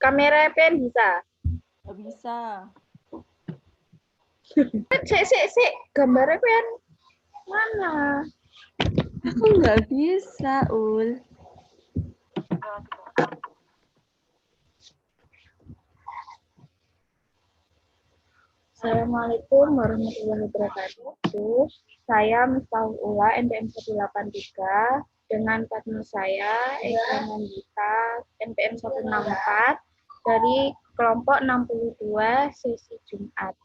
Kamera pen bisa. Nggak bisa. Sik, gambarnya pen. Mana? Aku nggak bisa, Ul. Assalamualaikum warahmatullahi wabarakatuh. Saya Miftahul Ula, NPM 183, dengan partner saya, Eka Nandita, NPM 164, dari kelompok 62, sesi Jumat.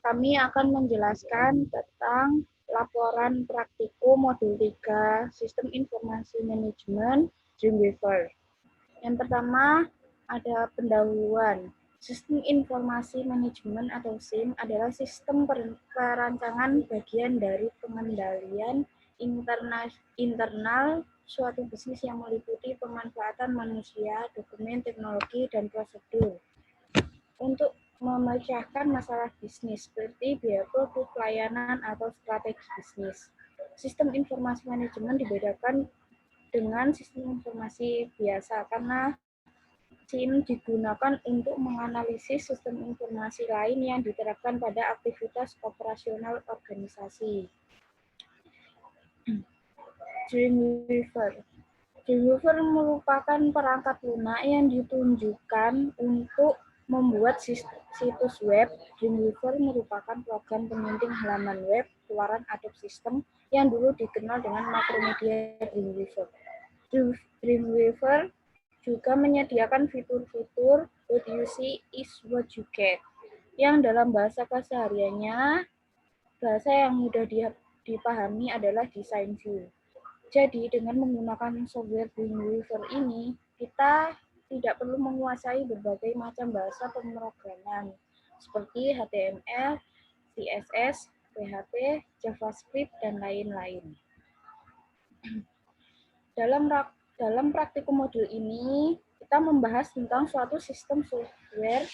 Kami akan menjelaskan tentang laporan praktikum modul 3, Sistem Informasi Manajemen, Dreamweaver. Yang pertama, ada pendahuluan. Sistem Informasi Manajemen atau SIM adalah sistem perancangan bagian dari pengendalian internal suatu bisnis yang meliputi pemanfaatan manusia, dokumen, teknologi, dan prosedur untuk memecahkan masalah bisnis seperti biaya produk, pelayanan, atau strategi bisnis. Sistem informasi manajemen dibedakan dengan sistem informasi biasa karena SIM digunakan untuk menganalisis sistem informasi lain yang diterapkan pada aktivitas operasional organisasi. Dreamweaver. Dreamweaver merupakan perangkat lunak yang ditunjukkan untuk membuat situs web. Dreamweaver merupakan program penyunting halaman web keluaran Adobe System yang dulu dikenal dengan Macromedia Dreamweaver. Dreamweaver juga menyediakan fitur-fitur what you see is what you get, yang dalam bahasa kesehariannya, bahasa yang mudah dipahami adalah design view. Jadi dengan menggunakan software Dreamweaver ini, kita tidak perlu menguasai berbagai macam bahasa pemrograman seperti HTML, CSS, PHP, JavaScript, dan lain-lain. Dalam praktikum modul ini, kita membahas tentang suatu sistem software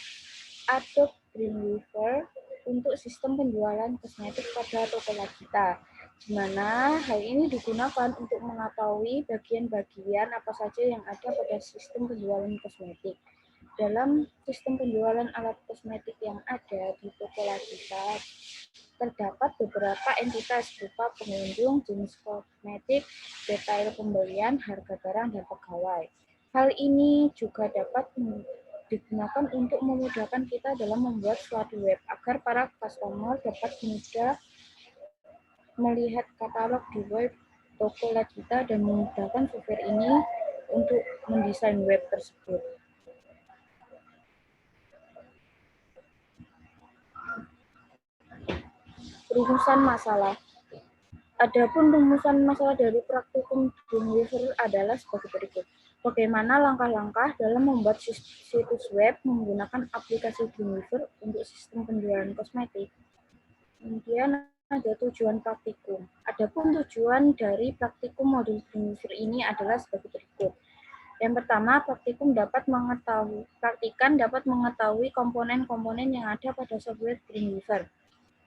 Adobe Dreamweaver untuk sistem penjualan kosmetik pada toko kita, di mana hal ini digunakan untuk mengetahui bagian-bagian apa saja yang ada pada sistem penjualan kosmetik. Dalam sistem penjualan alat kosmetik yang ada di toko kita, terdapat beberapa entitas berupa pengunjung, jenis kosmetik, detail pembelian, harga barang, dan pegawai. Hal ini juga dapat digunakan untuk memudahkan kita dalam membuat suatu web agar para customer dapat mudah melihat katalog di web toko kita dan memudahkan software ini untuk mendesain web tersebut. Rumusan masalah. Adapun rumusan masalah dari praktikum Dreamweaver adalah sebagai berikut. Bagaimana langkah-langkah dalam membuat situs web menggunakan aplikasi Dreamweaver untuk sistem penjualan kosmetik. Kemudian ada tujuan praktikum. Adapun tujuan dari praktikum modul Dreamweaver ini adalah sebagai berikut. Yang pertama, praktikum dapat mengetahui komponen-komponen yang ada pada software Dreamweaver.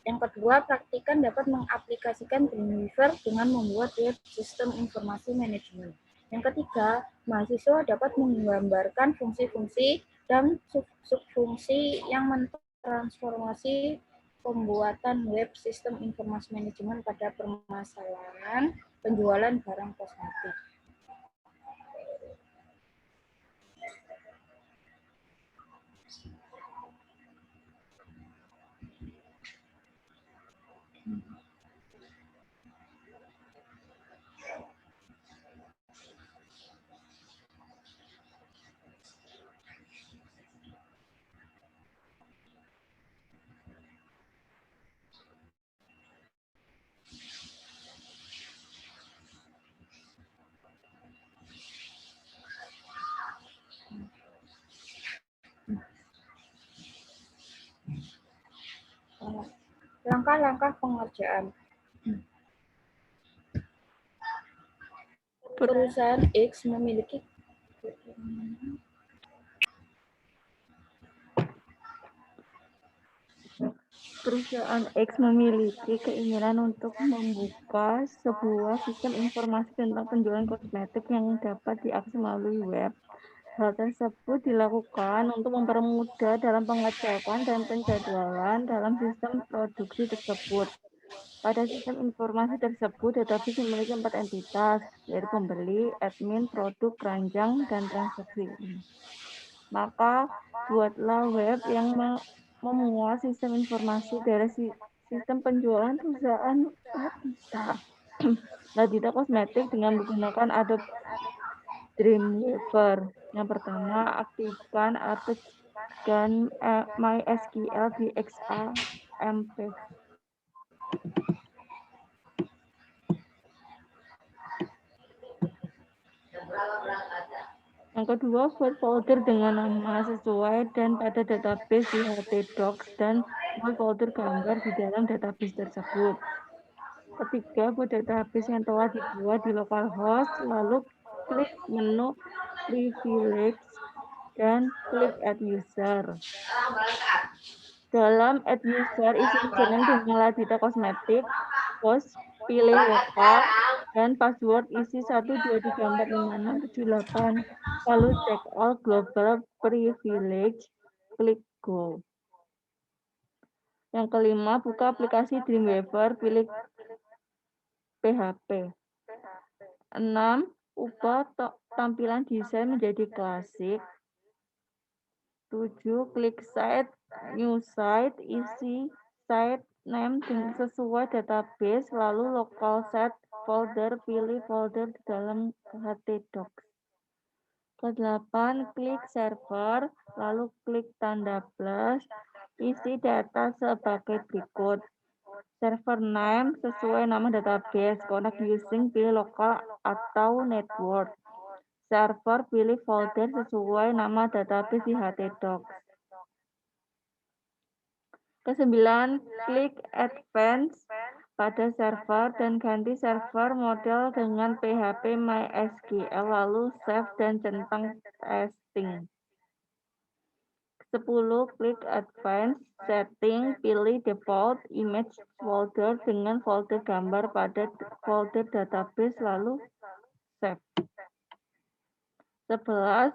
Yang kedua, praktikan dapat mengaplikasikan Dreamweaver dengan membuat web sistem informasi manajemen. Yang ketiga, mahasiswa dapat menggambarkan fungsi-fungsi dan subfungsi yang mentransformasi pembuatan web sistem informasi manajemen pada permasalahan penjualan barang kosmetik. Langkah-langkah pengerjaan. Perusahaan X memiliki keinginan untuk membuka sebuah sistem informasi tentang penjualan kosmetik yang dapat diakses melalui web. Hal tersebut dilakukan untuk mempermudah dalam pengecekan dan penjadwalan dalam sistem produksi tersebut. Pada sistem informasi tersebut, database memiliki 4 entitas, yaitu pembeli, admin, produk, keranjang, dan transaksi. Maka, buatlah web yang memuat sistem informasi dari sistem penjualan perusahaan Ladita Kosmetik dengan menggunakan Adobe Dreamweaver. Yang pertama, aktifkan Apex dan MySQL di XAMPP. Yang kedua, buat folder dengan nama sesuai dan pada database di htdocs dan buat folder gambar di dalam database tersebut. Ketiga, buat database yang telah dibuat di localhost, lalu klik menu privilege dan klik add user. Dalam add user, isi username dengan Ladita Kosmetik, host, pilih lokal, dan password isi 123456778. Lalu check all global privilege, klik go. Yang kelima, buka aplikasi Dreamweaver, pilih PHP. 6. Ubah tampilan desain menjadi klasik. 7. Klik site, new site, isi site name sesuai database, lalu local set folder, pilih folder di dalam htdocs. Ke-8, klik server, lalu klik tanda plus, isi data sebagai berikut. Server name sesuai nama database, connect using, pilih lokal atau network. Server, pilih folder sesuai nama database di htdocs. Ke-9, klik advance pada server dan ganti server model dengan PHP MySQL, lalu save dan centang testing. 10. Klik advance setting, pilih default image folder dengan folder gambar pada folder database, lalu save. 11.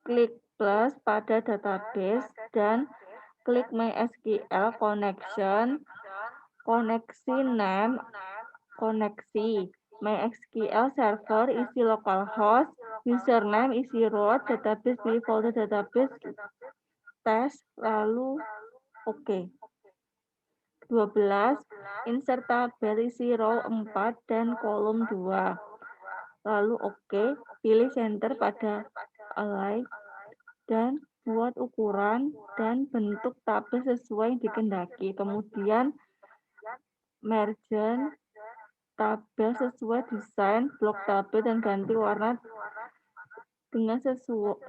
Klik plus pada database dan klik MySQL connection, koneksi name, koneksi MySQL server, isi localhost, username, isi root, database, pilih folder database, tes, lalu oke. 12. Insert tabel isi row 4 dan kolom 2. Lalu oke, pilih center pada align dan buat ukuran dan bentuk tabel sesuai yang dikehendaki. Kemudian margin tabel sesuai desain blok tabel dan ganti warna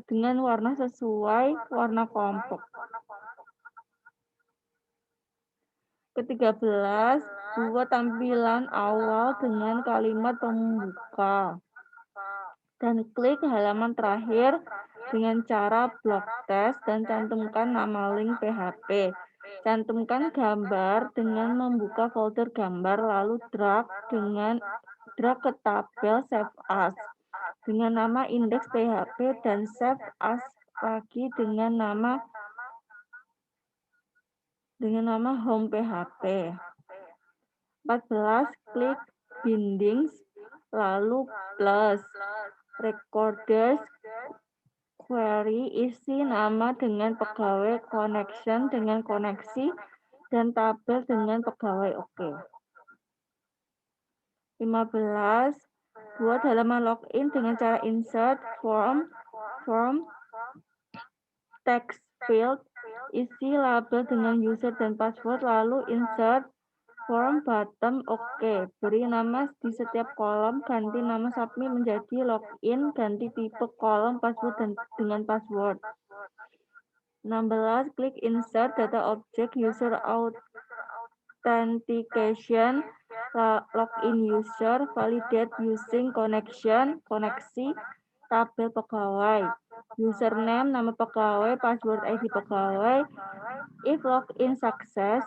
dengan warna sesuai warna kelompok. Ke-13, buat tampilan awal dengan kalimat pembuka. Dan klik halaman terakhir dengan cara blok teks dan cantumkan nama link PHP. Cantumkan gambar dengan membuka folder gambar, lalu drag ke tabel save as dengan nama index PHP dan save as lagi dengan nama home PHP. 14. Klik bindings, lalu plus recorders query, isi nama dengan pegawai, connection dengan koneksi, dan tabel dengan pegawai oke. 15. Buat halaman login dengan cara insert form text field, isi label dengan user dan password, lalu insert form button oke. Beri nama di setiap kolom, ganti nama submit menjadi login, ganti tipe kolom password dengan password. 16. Klik insert data object user authentication, login user, validate using connection, koneksi, tabel pegawai, username, nama pegawai, password ID pegawai, if login success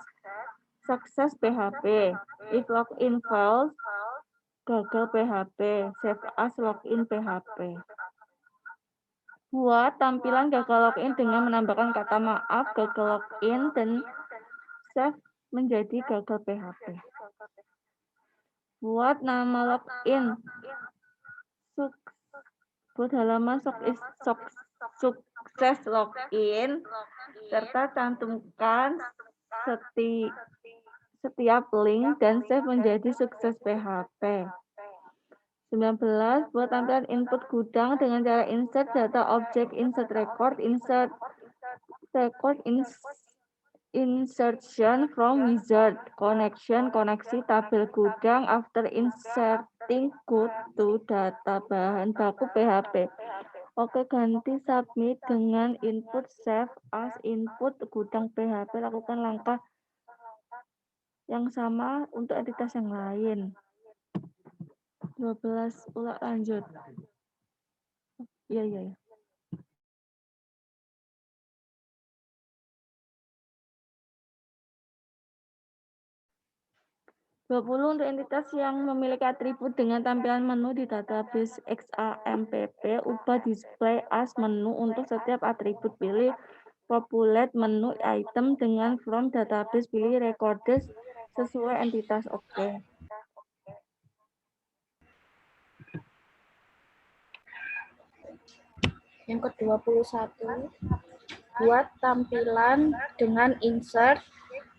PHP, if login fails, gagal PHP, save as login PHP. Buat tampilan gagal login dengan menambahkan kata maaf, gagal login, dan save menjadi gagal PHP. Buat nama login. Buat halaman sukses login, serta cantumkan setiap link dan save menjadi sukses PHP. 19. Buat tampilan input gudang dengan cara insert data object, insert record insertion from wizard, connection, koneksi tabel gudang after inserting code to data bahan baku PHP. Oke, ganti submit dengan input save as input gudang PHP. Lakukan langkah yang sama untuk entitas yang lain. 12. Ulang lanjut. Iya. 20 untuk entitas yang memiliki atribut dengan tampilan menu di database XAMPP, ubah display as menu untuk setiap atribut. Pilih populate menu item dengan from database, pilih recorded sesuai entitas. Oke. Yang ke-21, buat tampilan dengan insert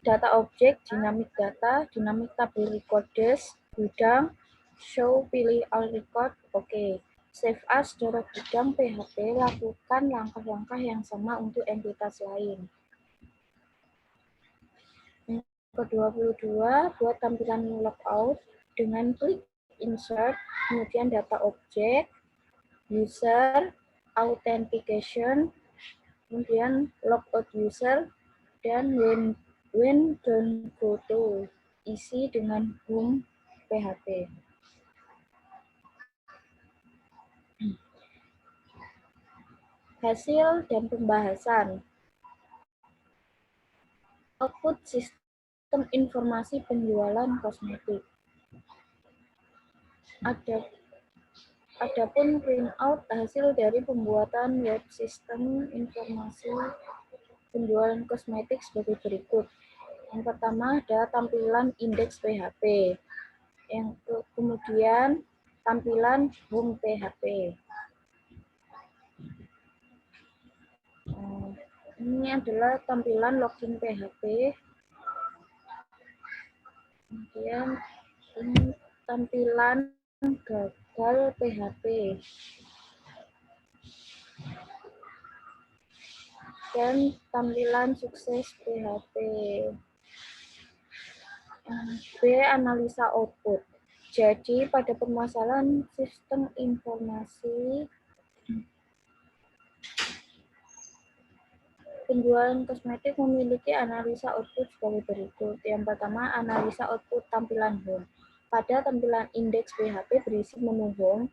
data objek, dynamic data, dynamic tabel recordes, gudang, show, pilih all record. Oke. Save as data gudang PHP, lakukan langkah-langkah yang sama untuk entitas lain. Yang ke-22, buat tampilan logout dengan klik insert, kemudian data objek, user, authentication, kemudian logout user, dan when don't go to, isi dengan home PHP. Hasil dan pembahasan. Output sistem informasi penjualan kosmetik. Adapun printout hasil dari pembuatan web sistem informasi penjualan kosmetik sebagai berikut. Yang pertama ada tampilan indeks PHP. Kemudian tampilan home PHP. Ini adalah tampilan login PHP. Kemudian ini tampilan gagal PHP. Dan tampilan sukses PHP. B. Analisa output. Jadi pada permasalahan sistem informasi penjualan kosmetik memiliki analisa output sebagai berikut. Yang pertama, analisa output tampilan home. Pada tampilan indeks PHP berisi menu home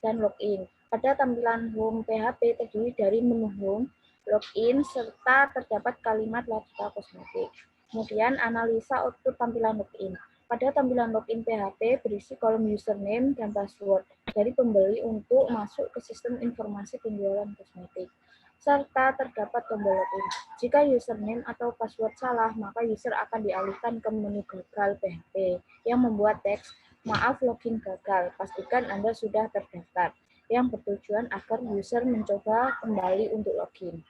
dan login. Pada tampilan home PHP terdiri dari menu home, login, serta terdapat kalimat latar kosmetik. Kemudian analisa output tampilan login. Pada tampilan login PHP berisi kolom username dan password dari pembeli untuk masuk ke sistem informasi penjualan kosmetik, serta terdapat tombol login. Jika username atau password salah, maka user akan dialihkan ke menu gagal PHP yang membuat teks, maaf login gagal, pastikan Anda sudah terdaftar, yang bertujuan agar user mencoba kembali untuk login.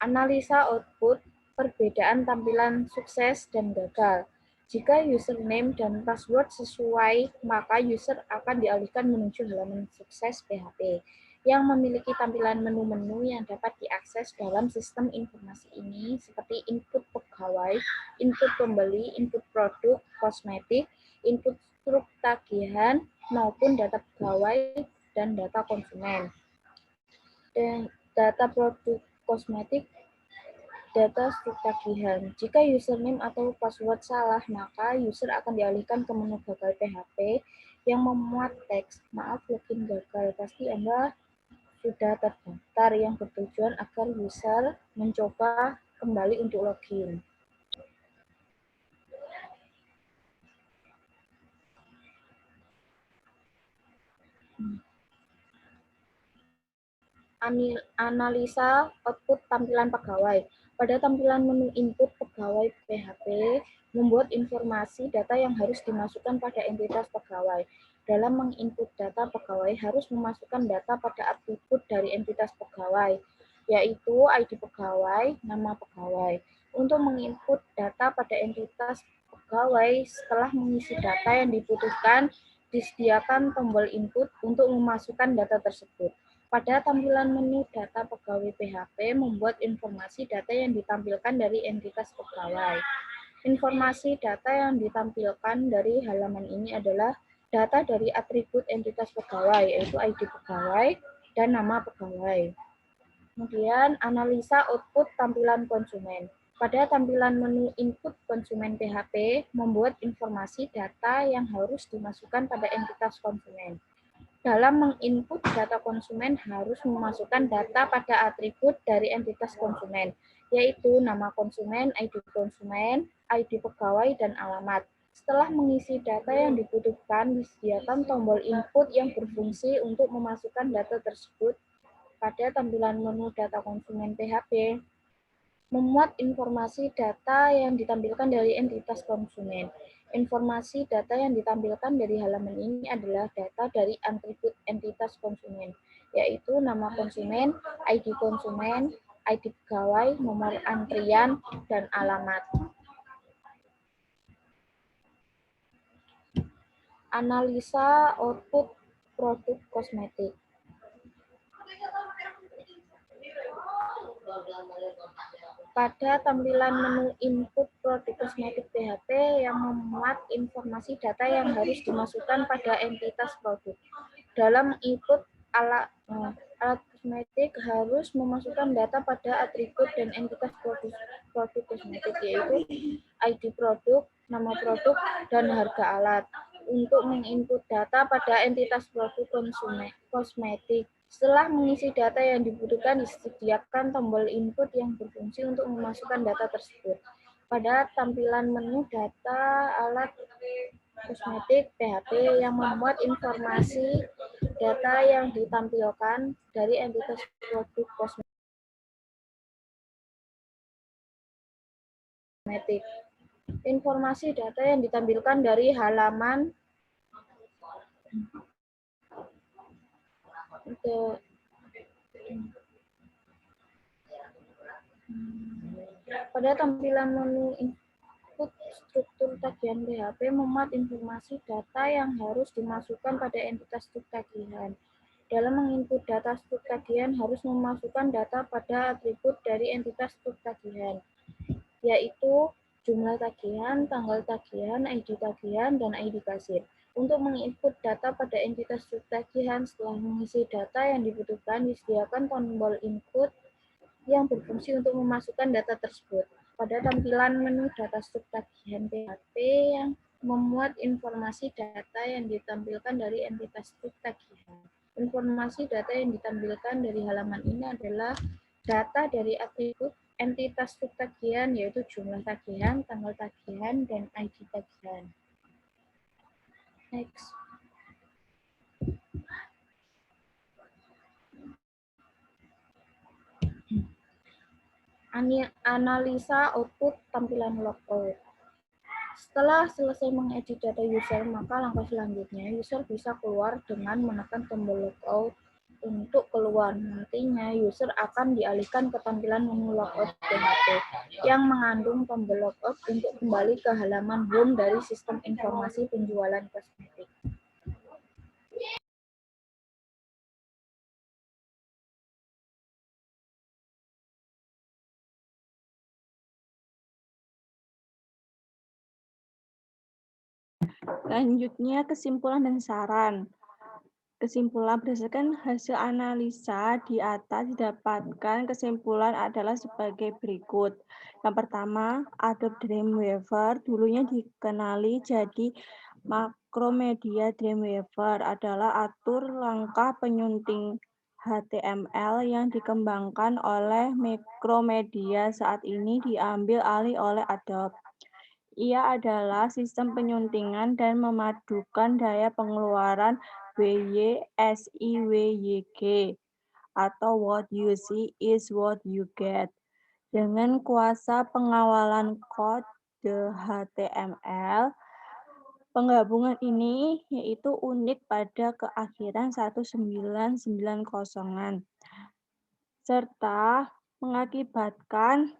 Analisa output perbedaan tampilan sukses dan gagal. Jika username dan password sesuai, maka user akan dialihkan menuju halaman sukses PHP yang memiliki tampilan menu-menu yang dapat diakses dalam sistem informasi ini seperti input pegawai, input pembeli, input produk kosmetik, input struk tagihan, maupun data pegawai dan data konsumen. Dan data produk kosmetik, data struk tagihan. Jika username atau password salah, maka user akan dialihkan ke menu gagal PHP yang memuat teks, maaf login gagal, pasti Anda sudah terdaftar, yang bertujuan agar user mencoba kembali untuk login. Analisa output tampilan pegawai. Pada tampilan menu input pegawai PHP, membuat informasi data yang harus dimasukkan pada entitas pegawai. Dalam menginput data pegawai harus memasukkan data pada atribut dari entitas pegawai, yaitu ID pegawai, nama pegawai. Untuk menginput data pada entitas pegawai, setelah mengisi data yang dibutuhkan, disediakan tombol input untuk memasukkan data tersebut. Pada tampilan menu data pegawai PHP, membuat informasi data yang ditampilkan dari entitas pegawai. Informasi data yang ditampilkan dari halaman ini adalah data dari atribut entitas pegawai, yaitu ID pegawai dan nama pegawai. Kemudian, analisa output tampilan konsumen. Pada tampilan menu input konsumen PHP, membuat informasi data yang harus dimasukkan pada entitas konsumen. Dalam menginput data konsumen harus memasukkan data pada atribut dari entitas konsumen, yaitu nama konsumen, ID pegawai, dan alamat. Setelah mengisi data yang dibutuhkan, disediakan tombol input yang berfungsi untuk memasukkan data tersebut pada tampilan menu data konsumen PHP. Memuat informasi data yang ditampilkan dari entitas konsumen. Informasi data yang ditampilkan dari halaman ini adalah data dari atribut entitas konsumen, yaitu nama konsumen, ID pegawai, nomor antrian, dan alamat. Analisa output produk kosmetik. Pada tampilan menu input produk kosmetik PHP yang memuat informasi data yang harus dimasukkan pada entitas produk. Dalam input alat kosmetik harus memasukkan data pada atribut dan entitas produk kosmetik, yaitu ID produk, nama produk, dan harga alat. Untuk menginput data pada entitas produk kosmetik, setelah mengisi data yang dibutuhkan, disediakan tombol input yang berfungsi untuk memasukkan data tersebut. Pada tampilan menu data alat kosmetik PHP yang memuat informasi data yang ditampilkan dari entitas produk kosmetik. Informasi data yang ditampilkan dari halaman pada tampilan menu input struktur tagihan PHP memuat informasi data yang harus dimasukkan pada entitas struk tagihan. Dalam menginput data struk tagihan harus memasukkan data pada atribut dari entitas struk tagihan, yaitu jumlah tagihan, tanggal tagihan, ID tagihan, dan ID kasir. Untuk menginput data pada entitas struk tagihan, setelah mengisi data yang dibutuhkan, disediakan tombol input yang berfungsi untuk memasukkan data tersebut. Pada tampilan menu data struk tagihan PHP yang memuat informasi data yang ditampilkan dari entitas struk tagihan. Informasi data yang ditampilkan dari halaman ini adalah data dari atribut entitas struk tagihan, yaitu jumlah tagihan, tanggal tagihan, dan ID tagihan. Next. Analisa output tampilan logout. Setelah selesai mengedit data user, maka langkah selanjutnya user bisa keluar dengan menekan tombol logout untuk keluar. Nantinya user akan dialihkan ke tampilan menu logout PHP yang mengandung tombol logout untuk kembali ke halaman home dari sistem informasi penjualan kosmetik. Selanjutnya, kesimpulan dan saran. Kesimpulan berdasarkan hasil analisa di atas didapatkan kesimpulan adalah sebagai berikut. Yang pertama, Adobe Dreamweaver dulunya dikenali jadi Macromedia Dreamweaver adalah atur langkah penyunting HTML yang dikembangkan oleh Macromedia saat ini diambil alih oleh Adobe. Ia adalah sistem penyuntingan dan memadukan daya pengeluaran WYSIWYG. atau what you see is what you get. Dengan kuasa pengawalan kode HTML, penggabungan ini yaitu unik pada keakhiran 1990-an, serta mengakibatkan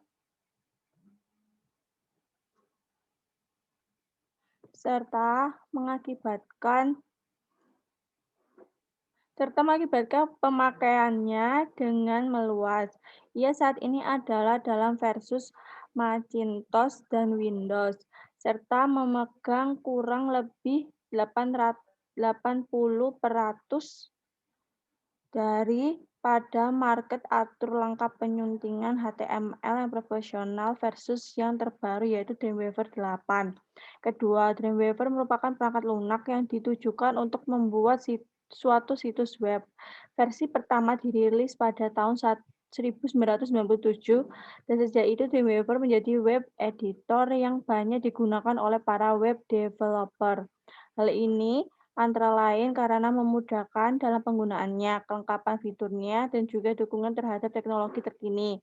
pemakaiannya dengan meluas. Ia saat ini adalah dalam versus Macintosh dan Windows, serta memegang kurang lebih 80% dari pada market atur lengkap penyuntingan HTML yang profesional versus yang terbaru yaitu Dreamweaver 8. Kedua, Dreamweaver merupakan perangkat lunak yang ditujukan untuk membuat suatu situs web. Versi pertama dirilis pada tahun 1997 dan sejak itu Dreamweaver menjadi web editor yang banyak digunakan oleh para web developer. Hal ini antara lain karena memudahkan dalam penggunaannya, kelengkapan fiturnya, dan juga dukungan terhadap teknologi terkini.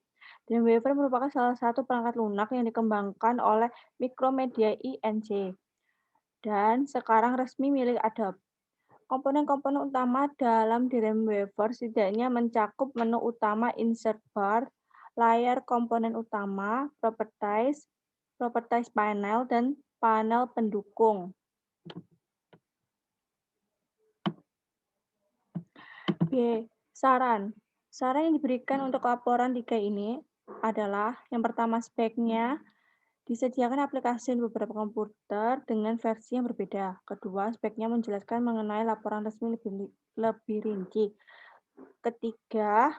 Dreamweaver merupakan salah satu perangkat lunak yang dikembangkan oleh Micromedia Inc. dan sekarang resmi milik Adobe. Komponen-komponen utama dalam Dreamweaver setidaknya mencakup menu utama insert bar, layar komponen utama, properties panel, dan panel pendukung. B. Saran yang diberikan untuk laporan 3 ini adalah yang pertama speknya, disediakan aplikasi di beberapa komputer dengan versi yang berbeda. Kedua, speknya menjelaskan mengenai laporan resmi lebih rinci. Ketiga,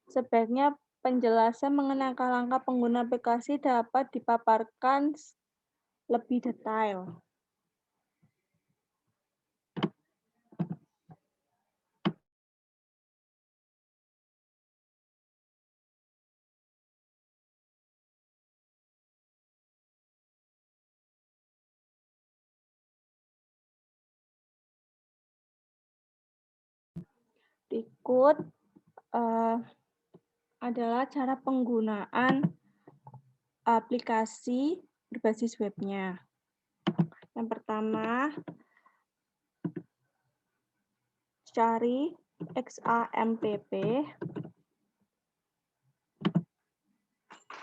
sebaiknya penjelasan mengenai langkah pengguna aplikasi dapat dipaparkan lebih detail. Berikut adalah cara penggunaan aplikasi berbasis webnya. Yang pertama, cari XAMPP,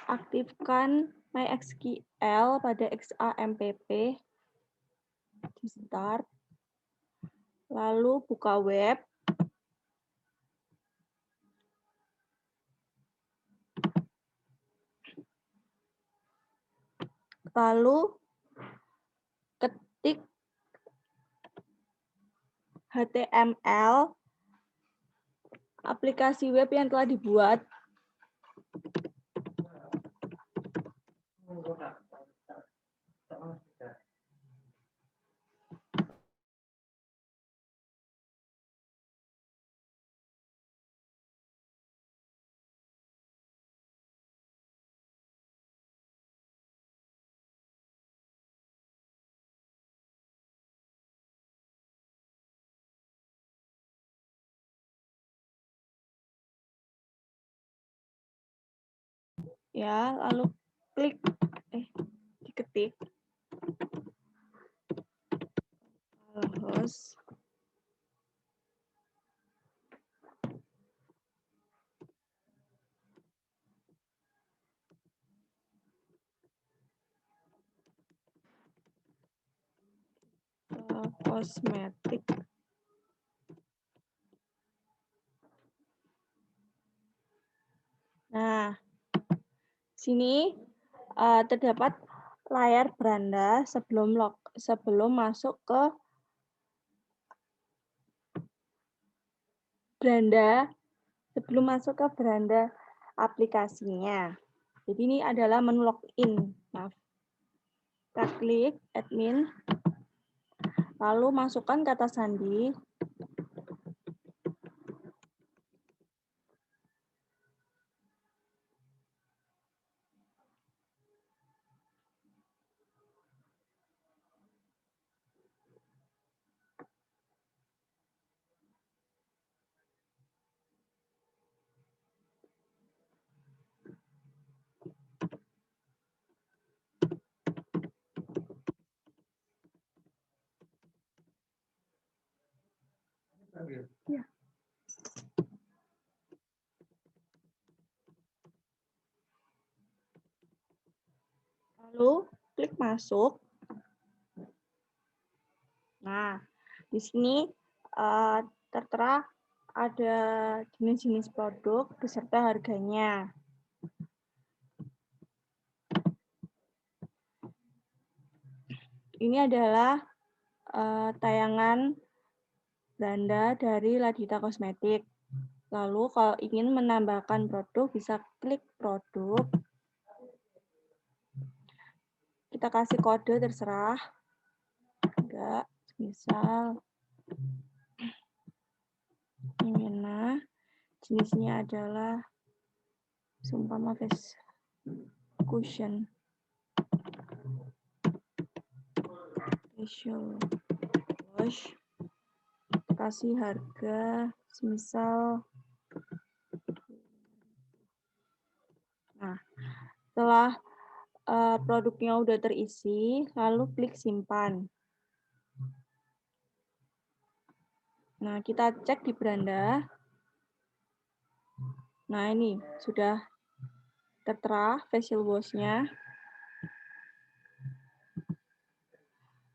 aktifkan MySQL pada XAMPP, di start, lalu buka web, lalu ketik HTML aplikasi web yang telah dibuat. Ya, lalu diketik host kosmetik. Nah, sini terdapat layar beranda sebelum masuk ke beranda aplikasinya. Jadi ini adalah menu login. Nah, kita klik admin, lalu masukkan kata sandi. Ya. Lalu klik masuk. Nah, di sini tertera ada jenis-jenis produk beserta harganya. Ini adalah tayangan beranda dari Ladita Kosmetik. Lalu kalau ingin menambahkan produk bisa klik produk. Kita kasih kode terserah. Enggak, misal Imena, jenisnya adalah seumpama face cushion. Facial wash. Kasih harga semisal. Nah, setelah produknya udah terisi, lalu klik simpan. Nah, kita cek di beranda. Nah, ini sudah tertera facial wash-nya.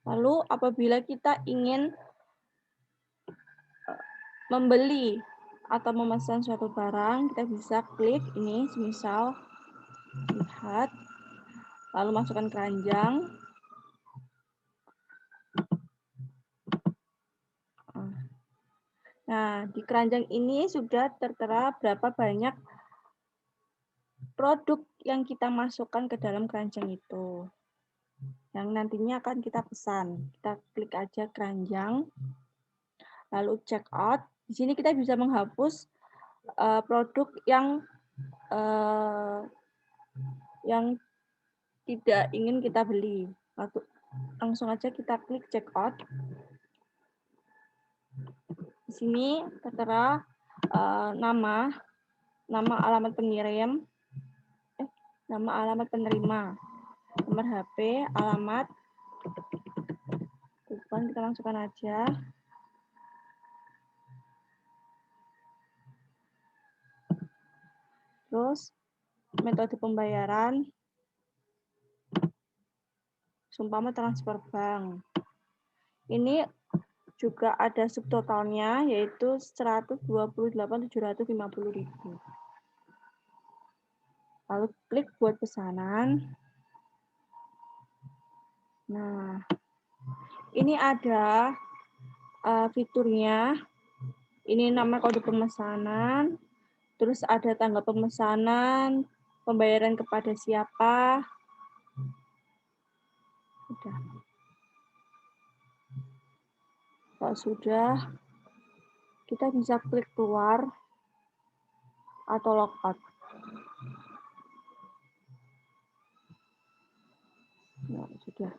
Lalu apabila kita ingin membeli atau memesan suatu barang, kita bisa klik ini, misal lihat, lalu masukkan keranjang. Nah, di keranjang ini sudah tertera berapa banyak produk yang kita masukkan ke dalam keranjang itu. Yang nantinya akan kita pesan. Kita klik aja keranjang, lalu check out. Di sini kita bisa menghapus produk yang tidak ingin kita beli. Langsung aja kita klik check out. Di sini tertera nama alamat pengirim, nama alamat penerima, nomor HP, alamat, kupon kita langsungkan aja. Terus metode pembayaran, seumpama transfer bank. Ini juga ada subtotalnya, yaitu 128.750.000. Lalu klik buat pesanan. Nah, ini ada fiturnya. Ini nama kode pemesanan. Terus ada tanggal pemesanan, pembayaran kepada siapa. Sudah. Kalau sudah, kita bisa klik keluar atau logout. Nah, sudah.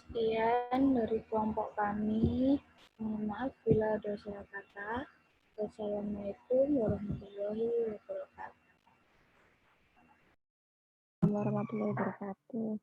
Sekian dari kelompok kami. Mohon maaf bila ada salah kata. Wassalamualaikum warahmatullahi wabarakatuh. Warahmatullahi wabarakatuh.